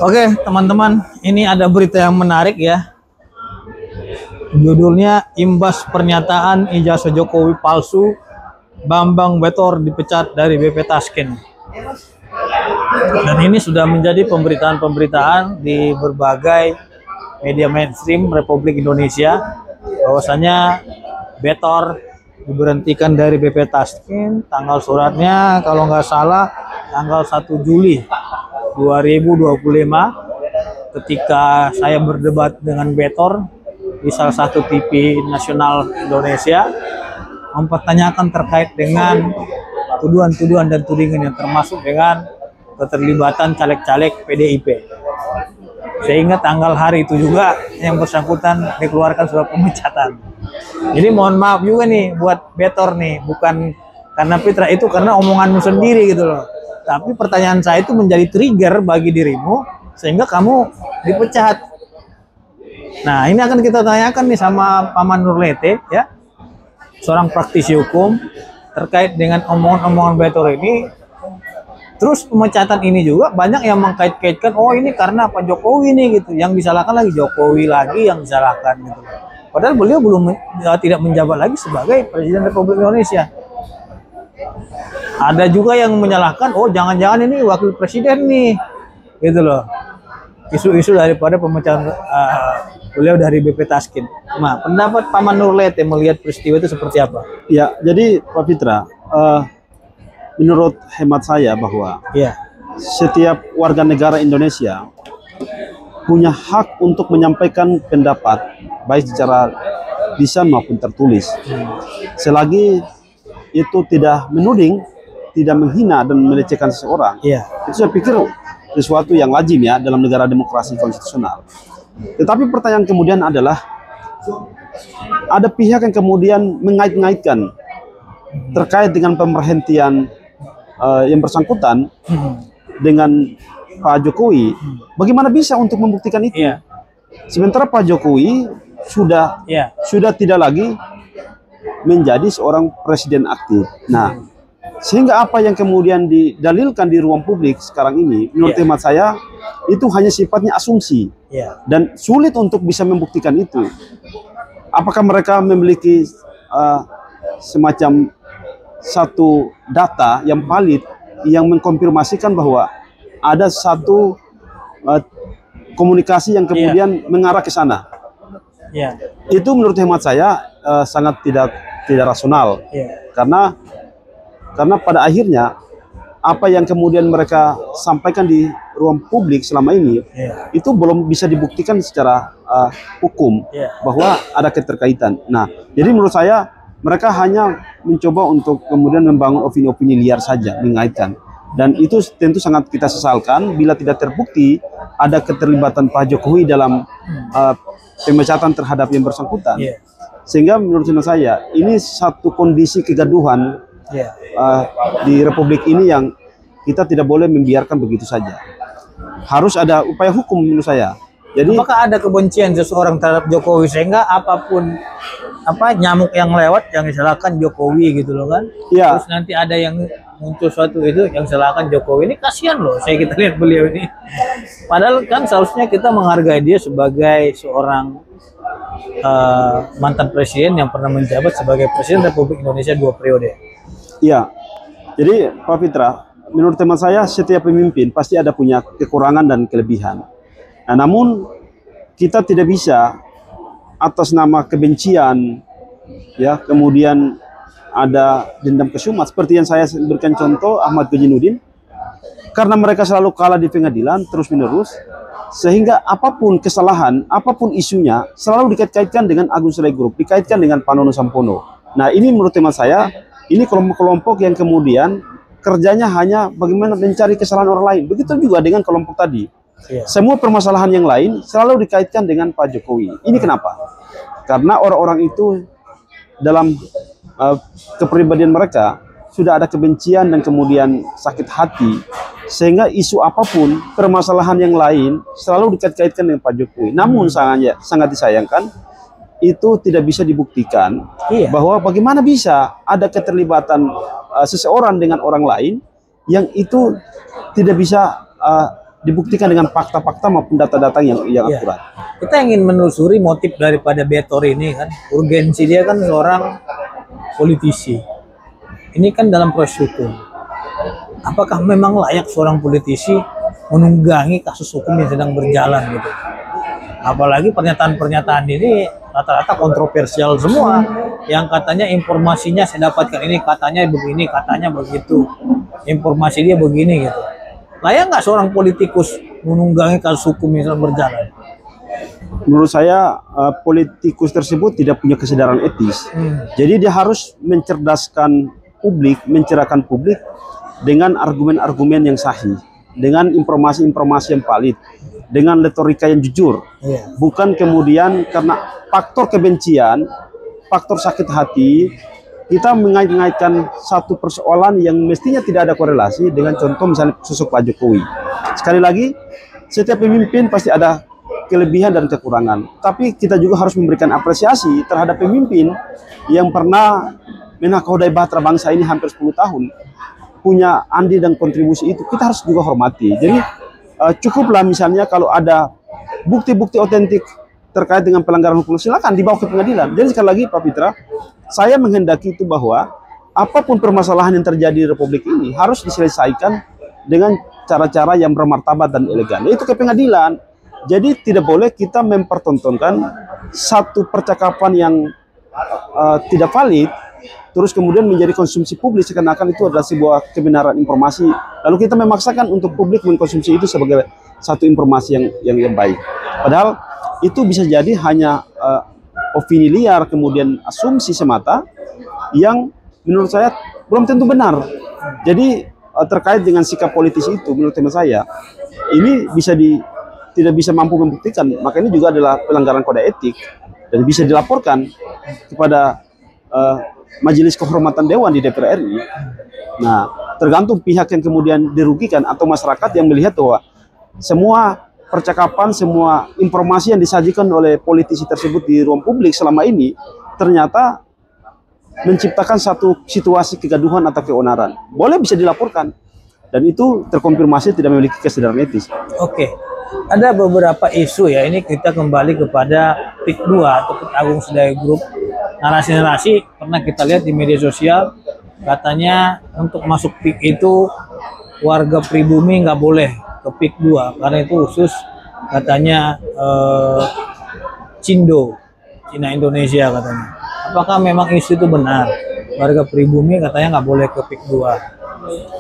Oke, teman-teman, ini ada berita yang menarik ya. Judulnya imbas pernyataan ijazah Jokowi palsu, Bambang Betor dipecat dari BP Tasken. Dan ini sudah menjadi pemberitaan-pemberitaan di berbagai media mainstream Republik Indonesia bahwasanya Betor diberhentikan dari BP Tasken. Tanggal suratnya kalau nggak salah tanggal 1 Juli 2025 ketika saya berdebat dengan Betor di salah satu TV nasional Indonesia, mempertanyakan terkait dengan tuduhan-tuduhan dan tudingan yang termasuk dengan keterlibatan caleg-caleg PDIP. Sehingga tanggal hari itu juga yang bersangkutan dikeluarkan surat pemecatan. Jadi mohon maaf juga nih buat Betor nih, bukan karena Fitra, itu karena omonganmu sendiri gitu loh. Tapi pertanyaan saya itu menjadi trigger bagi dirimu sehingga kamu dipecat. Nah, ini akan kita tanyakan nih sama Paman Nurlete ya, seorang praktisi hukum, terkait dengan omongan-omongan Betor ini. Terus pemecatan ini juga banyak yang mengkait-kaitkan, oh ini karena Pak Jokowi nih gitu, yang disalahkan lagi Jokowi lagi yang disalahkan gitu. Padahal beliau tidak menjabat lagi sebagai Presiden Republik Indonesia. Ada juga yang menyalahkan, oh jangan-jangan ini wakil presiden nih, gitu loh. Isu-isu daripada pemecahan beliau dari BP Tasken. Nah, pendapat Paman Nurlete melihat peristiwa itu seperti apa? Ya, jadi Pak Fitra, menurut hemat saya bahwa ya, setiap warga negara Indonesia punya hak untuk menyampaikan pendapat, baik secara lisan maupun tertulis. Selagi itu tidak menuding, tidak menghina dan melecehkan seseorang, itu saya pikir sesuatu yang lazim ya dalam negara demokrasi konstitusional. Tetapi pertanyaan kemudian adalah, ada pihak yang kemudian mengait-ngaitkan terkait dengan pemberhentian yang bersangkutan dengan Pak Jokowi. Bagaimana bisa untuk membuktikan itu? Sementara Pak Jokowi sudah tidak lagi menjadi seorang presiden aktif. Nah, sehingga apa yang kemudian didalilkan di ruang publik sekarang ini, menurut hemat saya, itu hanya sifatnya asumsi. Dan sulit untuk bisa membuktikan itu. Apakah mereka memiliki semacam satu data yang valid yang mengkonfirmasikan bahwa ada satu komunikasi yang kemudian mengarah ke sana? Itu menurut hemat saya sangat tidak rasional. Karena pada akhirnya apa yang kemudian mereka sampaikan di ruang publik selama ini itu belum bisa dibuktikan secara hukum bahwa ada keterkaitan. Nah, jadi menurut saya mereka hanya mencoba untuk kemudian membangun opini-opini liar saja, mengaitkan. Dan itu tentu sangat kita sesalkan bila tidak terbukti ada keterlibatan Pak Jokowi dalam pemecatan terhadap yang bersangkutan. Sehingga menurut saya ini satu kondisi kegaduhan di Republik ini yang kita tidak boleh membiarkan begitu saja. Harus ada upaya hukum menurut saya. Jadi, apakah ada kebencian seseorang terhadap Jokowi sehingga apapun nyamuk yang lewat yang disalahkan Jokowi gitu loh kan? Terus nanti ada yang muncul suatu itu yang salahkan Jokowi. Ini kasihan loh kita lihat beliau ini. Padahal kan seharusnya kita menghargai dia sebagai seorang mantan presiden yang pernah menjabat sebagai Presiden Republik Indonesia 2 periode. Iya, jadi Pak Fitra, menurut teman saya setiap pemimpin pasti ada punya kekurangan dan kelebihan. Nah, namun kita tidak bisa atas nama kebencian, ya kemudian ada dendam kesumat seperti yang saya berikan contoh Ahmad Gojinudin, karena mereka selalu kalah di pengadilan terus menerus, sehingga apapun kesalahan, apapun isunya selalu dikait-kaitkan dengan Agus Rai Group, dikaitkan dengan Panono Sampono. Nah, ini menurut teman saya, ini kelompok-kelompok yang kemudian kerjanya hanya bagaimana mencari kesalahan orang lain. Begitu juga dengan kelompok tadi. Semua permasalahan yang lain selalu dikaitkan dengan Pak Jokowi. Ini kenapa? Karena orang-orang itu dalam kepribadian mereka sudah ada kebencian dan kemudian sakit hati, sehingga isu apapun, permasalahan yang lain selalu dikait-kaitkan dengan Pak Jokowi. Namun sangat disayangkan, itu tidak bisa dibuktikan bahwa bagaimana bisa ada keterlibatan seseorang dengan orang lain yang itu tidak bisa dibuktikan dengan fakta-fakta maupun data-data yang Iya. akurat. Kita ingin menelusuri motif daripada Betor ini kan. Urgensi dia kan seorang politisi. Ini kan dalam proses hukum. Apakah memang layak seorang politisi menunggangi kasus hukum yang sedang berjalan gitu? Apalagi pernyataan-pernyataan ini rata-rata kontroversial semua. Yang katanya informasinya saya dapatkan ini, katanya begini, katanya begitu. Informasi dia begini gitu. Layak nggak seorang politikus menunggangi kasus hukum yang sedang berjalan? Menurut saya politikus tersebut tidak punya kesadaran etis. Jadi dia harus mencerdaskan publik, mencerahkan publik dengan argumen-argumen yang sahih, dengan informasi-informasi yang valid, dengan retorika yang jujur. Bukan kemudian karena faktor kebencian, faktor sakit hati, kita mengait-ngaitkan satu persoalan yang mestinya tidak ada korelasi dengan contoh misalnya sosok Pak Jokowi. Sekali lagi, setiap pemimpin pasti ada kelebihan dan kekurangan. Tapi kita juga harus memberikan apresiasi terhadap pemimpin yang pernah menakodai bahtera bangsa ini hampir 10 tahun. Punya andil dan kontribusi itu, kita harus juga hormati. Jadi cukuplah misalnya kalau ada bukti-bukti otentik terkait dengan pelanggaran hukum, silakan dibawa ke pengadilan. Jadi sekali lagi Pak Fitra, saya menghendaki itu bahwa apapun permasalahan yang terjadi di Republik ini harus diselesaikan dengan cara-cara yang bermartabat dan elegan, yaitu ke pengadilan. Jadi tidak boleh kita mempertontonkan satu percakapan yang tidak valid, terus kemudian menjadi konsumsi publik seakan-akan itu adalah sebuah kebenaran informasi. Lalu kita memaksakan untuk publik mengkonsumsi itu sebagai satu informasi yang baik. Padahal itu bisa jadi hanya opini liar, kemudian asumsi semata yang menurut saya belum tentu benar. Jadi terkait dengan sikap politis itu, menurut teman saya, ini tidak bisa mampu membuktikan. Maka ini juga adalah pelanggaran kode etik dan bisa dilaporkan kepada Majelis Kehormatan Dewan di DPR RI. Nah, tergantung pihak yang kemudian dirugikan atau masyarakat yang melihat bahwa semua percakapan, semua informasi yang disajikan oleh politisi tersebut di ruang publik selama ini ternyata menciptakan satu situasi kegaduhan atau keonaran. Boleh bisa dilaporkan dan itu terkonfirmasi tidak memiliki kesadaran etis. Oke. Ada beberapa isu ya, ini kita kembali kepada PIK 2 atau PIK Agung Sedayu Group. Narasi-narasi pernah kita lihat di media sosial, katanya untuk masuk PIK itu warga pribumi nggak boleh ke PIK 2 karena itu khusus katanya Cindo, Cina Indonesia katanya. Apakah memang isu itu benar? Warga pribumi katanya nggak boleh ke PIK 2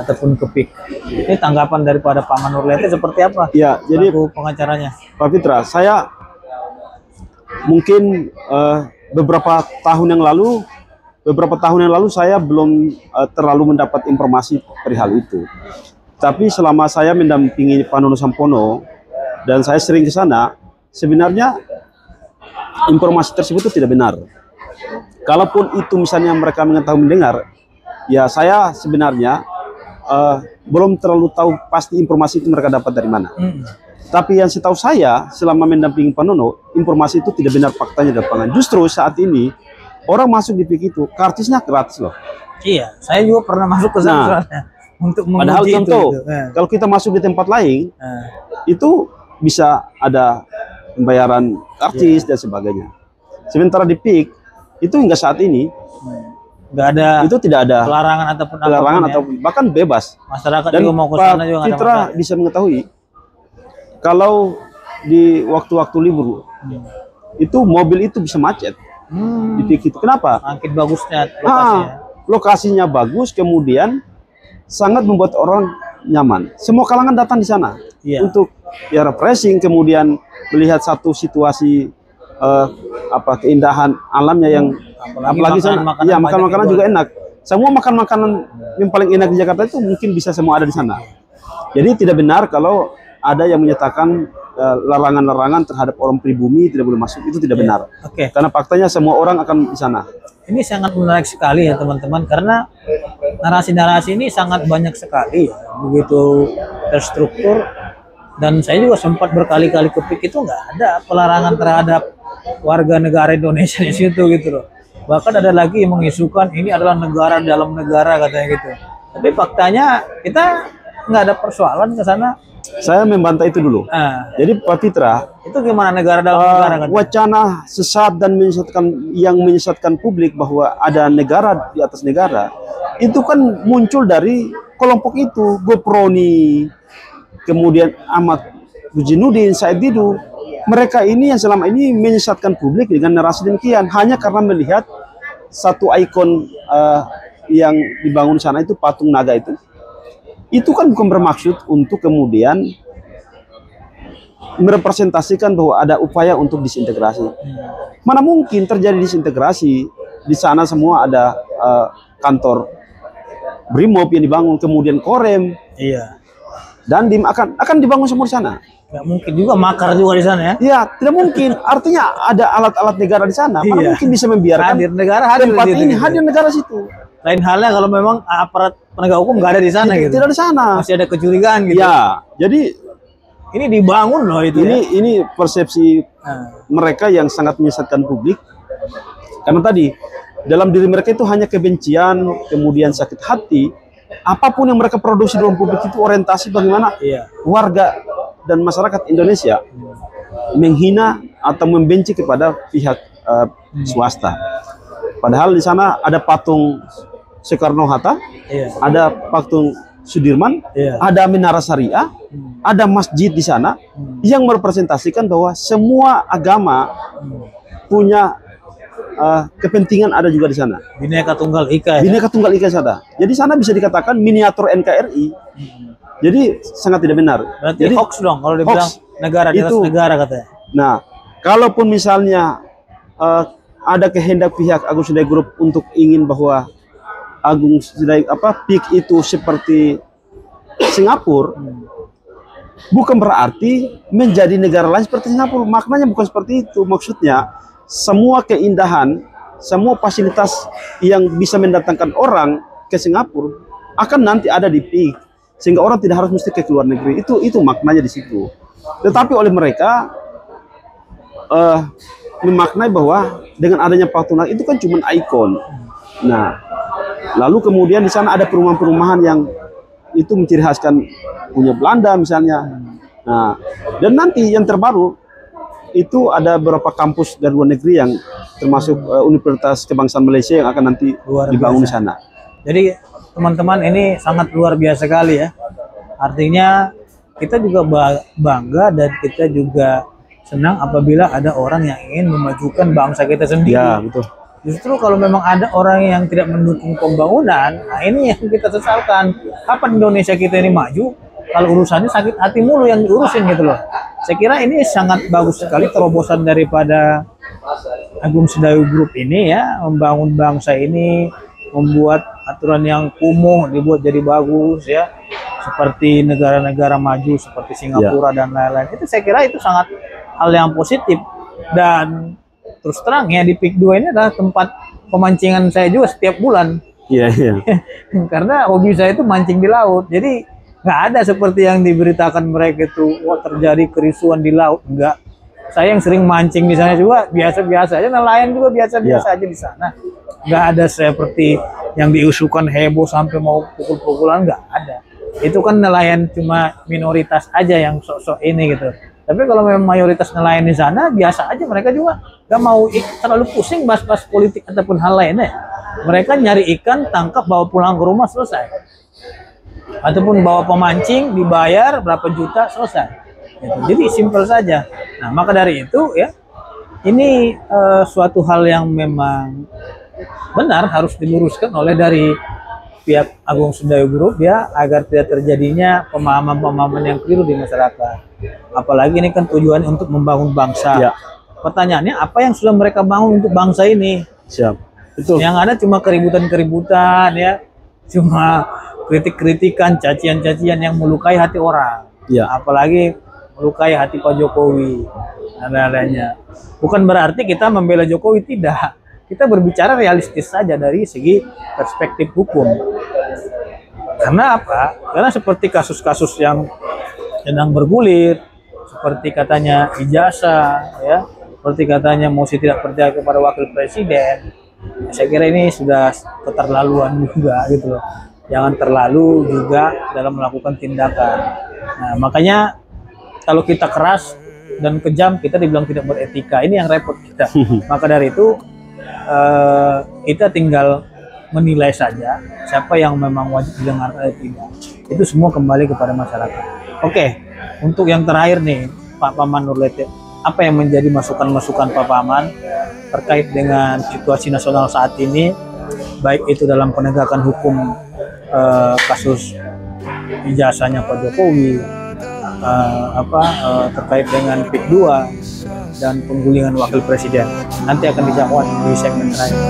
ataupun ke PIK. Ini tanggapan daripada Pak Manur Lete seperti apa? Ya, jadi pengacaranya. Pak Fitra, saya mungkin beberapa tahun yang lalu saya belum terlalu mendapat informasi perihal itu. Tapi selama saya mendampingi Pak Nono Sampono dan saya sering ke sana, sebenarnya informasi tersebut itu tidak benar. Kalaupun itu misalnya mereka mengetahui mendengar, ya saya sebenarnya belum terlalu tahu pasti informasi itu mereka dapat dari mana. Tapi yang setahu saya selama mendampingi Pak Nono, informasi itu tidak benar faktanya di lapangan. Justru saat ini orang masuk di PIK itu karcisnya gratis loh. Iya, saya juga pernah masuk ke sana untuk menguji. Padahal contoh, itu. Kalau kita masuk di tempat lain, itu bisa ada pembayaran karcis dan sebagainya. Sementara di PIK itu hingga saat ini nggak ada, itu tidak ada pelarangan ataupun atau bahkan bebas. Masyarakat Dan juga mau ke sana juga nggak ada Fitra masalah. bisa mengetahui kalau di waktu-waktu libur itu mobil itu bisa macet di PIK itu. Kenapa? Makin bagusnya lokasinya. Lokasinya bagus, kemudian sangat membuat orang nyaman. Semua kalangan datang di sana untuk ya refreshing, kemudian melihat satu situasi keindahan alamnya yang apalagi makan-makanan juga enak. Semua makan-makanan yang paling enak di Jakarta itu mungkin bisa semua ada di sana. Jadi tidak benar kalau ada yang menyatakan larangan-larangan terhadap orang pribumi tidak boleh masuk, itu tidak benar. Karena faktanya semua orang akan di sana. Ini sangat menarik sekali ya teman-teman, karena narasi-narasi ini sangat banyak sekali ya, begitu terstruktur. Dan saya juga sempat berkali-kali ke PIK itu nggak ada pelarangan terhadap warga negara Indonesia di situ gitu loh. Bahkan ada lagi yang mengisukan ini adalah negara dalam negara katanya gitu. Tapi faktanya kita nggak ada persoalan ke sana. Saya membantah itu dulu. Nah, Jadi Pak Fitra, itu gimana negara dalam negara kan? wacana sesat dan menyesatkan publik bahwa ada negara di atas negara, itu kan muncul dari kelompok itu, Goproni, kemudian Ahmad Bujinudin, Said Didu. Mereka ini yang selama ini menyesatkan publik dengan narasi demikian hanya karena melihat satu ikon yang dibangun di sana itu, patung naga itu kan bukan bermaksud untuk kemudian merepresentasikan bahwa ada upaya untuk disintegrasi. Mana mungkin terjadi disintegrasi? Di sana semua ada kantor Brimob yang dibangun, kemudian Korem, Iya. dan akan dibangun semua di sana. Nggak mungkin juga makar juga di sana ya. Ya, tidak mungkin. Artinya ada alat-alat negara di sana. Mana Iya. mungkin bisa membiarkan Hadir negara, hadir tempat di situ, ini, gitu. hadir negara situ. Lain halnya kalau memang aparat penegak hukum nggak ada di sana gitu. Tidak di sana. Masih ada kecurigaan gitu. Ya, jadi Ini dibangun loh itu ya. ini persepsi Nah, mereka yang sangat menyesatkan publik. Karena tadi dalam diri mereka itu hanya kebencian, kemudian sakit hati. Apapun yang mereka produksi dalam publik itu orientasi bagaimana iya. warga dan masyarakat Indonesia menghina atau membenci kepada pihak swasta. Padahal di sana ada patung Soekarno-Hatta, Iya. ada patung Sudirman, Iya. ada Menara Syariah, ada masjid di sana yang merepresentasikan bahwa semua agama punya kepentingan ada juga di sana. Bhinneka Tunggal Ika ya. Bhinneka Tunggal Ika sana. Jadi sana bisa dikatakan miniatur NKRI. Jadi sangat tidak benar. Berarti Jadi hoax dong kalau dibilang hoax. negara di atas Itu. negara katanya. Nah, kalaupun misalnya ada kehendak pihak Agung Sedayu Group untuk ingin bahwa Agung Sedayu PIK itu seperti Singapura, bukan berarti menjadi negara lain seperti Singapura. Maknanya bukan seperti itu. Maksudnya semua keindahan, semua fasilitas yang bisa mendatangkan orang ke Singapura akan nanti ada di PIK, sehingga orang tidak harus mesti ke luar negeri. Itu maknanya di situ. Tetapi oleh mereka memaknai bahwa dengan adanya patung itu kan cuma ikon. Nah, lalu kemudian di sana ada perumahan-perumahan yang itu menciri khaskan punya Belanda misalnya. Nah, dan nanti yang terbaru itu ada beberapa kampus dari luar negeri yang termasuk Universitas Kebangsaan Malaysia yang akan nanti Luar dibangun di biasa. sana. Jadi teman-teman ini sangat luar biasa sekali ya. Artinya kita juga bangga dan kita juga senang apabila ada orang yang ingin memajukan bangsa kita sendiri. Ya, betul. Justru kalau memang ada orang yang tidak mendukung pembangunan, nah ini yang kita sesalkan. Kapan Indonesia kita ini maju? Kalau urusannya sakit hati mulu yang diurusin gitu loh. Saya kira ini sangat bagus sekali terobosan daripada Agung Sedayu Group ini ya, membangun bangsa ini, membuat aturan yang kumuh dibuat jadi bagus ya, seperti negara-negara maju seperti Singapura dan lain-lain. Itu saya kira itu sangat hal yang positif. Dan terus terang ya, di PIK 2 ini adalah tempat pemancingan saya juga setiap bulan. Iya, iya. Karena hobi saya itu mancing di laut. Jadi nggak ada seperti yang diberitakan mereka itu, wah terjadi kerisuan di laut. Enggak. Saya yang sering mancing di sana juga biasa-biasa aja, nelayan juga biasa-biasa aja di sana. Nggak ada seperti yang diusulkan heboh sampai mau pukul-pukulan, nggak ada. Itu kan nelayan cuma minoritas aja yang sok-sok ini gitu. Tapi kalau memang mayoritas nelayan di sana biasa aja, mereka juga nggak mau terlalu pusing bahas-bahas politik ataupun hal lainnya. Mereka nyari ikan, tangkap, bawa pulang ke rumah, selesai. Ataupun bawa pemancing, dibayar berapa juta, selesai. Gitu. Jadi simpel saja. Nah, maka dari itu ya, ini suatu hal yang memang benar harus diluruskan oleh dari pihak Agung Sedayu Group ya, agar tidak terjadinya pemahaman-pemahaman yang keliru di masyarakat. Apalagi ini kan tujuan untuk membangun bangsa. Ya. Pertanyaannya, apa yang sudah mereka bangun untuk bangsa ini? Siap. Betul. Yang ada cuma keributan-keributan ya, cuma kritik-kritikan, cacian-cacian yang melukai hati orang. Ya. Apalagi melukai hati Pak Jokowi dan lain-lainnya. Bukan berarti kita membela Jokowi, tidak. Kita berbicara realistis saja dari segi perspektif hukum. Karena apa? Karena seperti kasus-kasus yang sedang bergulir, seperti katanya ijazah, ya, seperti katanya mosi tidak percaya kepada wakil presiden. Saya kira ini sudah keterlaluan juga gitu loh. jangan terlalu juga dalam melakukan tindakan. Nah, makanya kalau kita keras dan kejam, kita dibilang tidak beretika. Ini yang repot kita. Maka dari itu kita tinggal menilai saja siapa yang memang wajib didengar atau tidak. Itu semua kembali kepada masyarakat. Oke, untuk yang terakhir nih, Pak Paman Nurlete, apa yang menjadi masukan-masukan Pak Paman terkait dengan situasi nasional saat ini, baik itu dalam penegakan hukum kasus ijazahnya Pak Jokowi, terkait dengan PIK 2 dan penggulingan wakil presiden. Nanti akan dijawab di segmen terakhir.